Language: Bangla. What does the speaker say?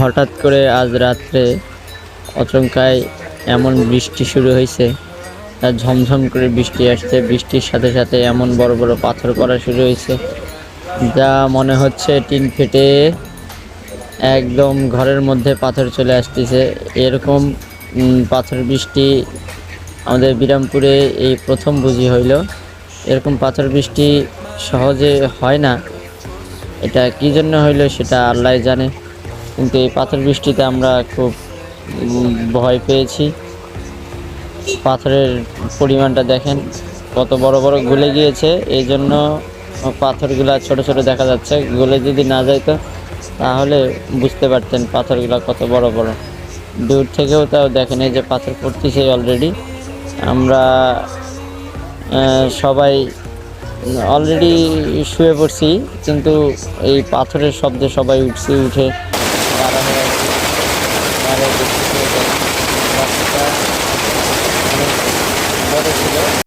হঠাৎ করে আজ রাত্রে আচমকাই এমন বৃষ্টি শুরু হয়েছে, আর ঝমঝম করে বৃষ্টি আসছে। বৃষ্টির সাথে সাথে এমন বড় বড় পাথর পড়া শুরু হয়েছে, যা মনে হচ্ছে টিন ফেটে একদম ঘরের মধ্যে পাথর চলে আসতেছে। এরকম পাথর বৃষ্টি আমাদের বিরামপুরে এই প্রথম বুঝি হইল। এরকম পাথর বৃষ্টি সহজে হয় না, এটা কি জন্য হইলো সেটা আল্লাহ জানে। কিন্তু এই পাথর বৃষ্টিতে আমরা খুব ভয় পেয়েছি। পাথরের পরিমাণটা দেখেন, কত বড় বড় গলে গিয়েছে। এই জন্য পাথরগুলা ছোট ছোট দেখা যাচ্ছে। গলে যদি না যাইতো তাহলে বুঝতে পারতেন পাথরগুলা কত বড় বড়। দূর থেকেও তাও দেখেন, এই যে পাথর পড়তেছে অলরেডি। আমরা সবাই অলরেডি শুয়ে পড়ছি, কিন্তু এই পাথরের শব্দে সবাই উঠে দাঁড়া হয়ে আছে। দেখতেছে, রাস্তাটা অনেক বড় ছিল।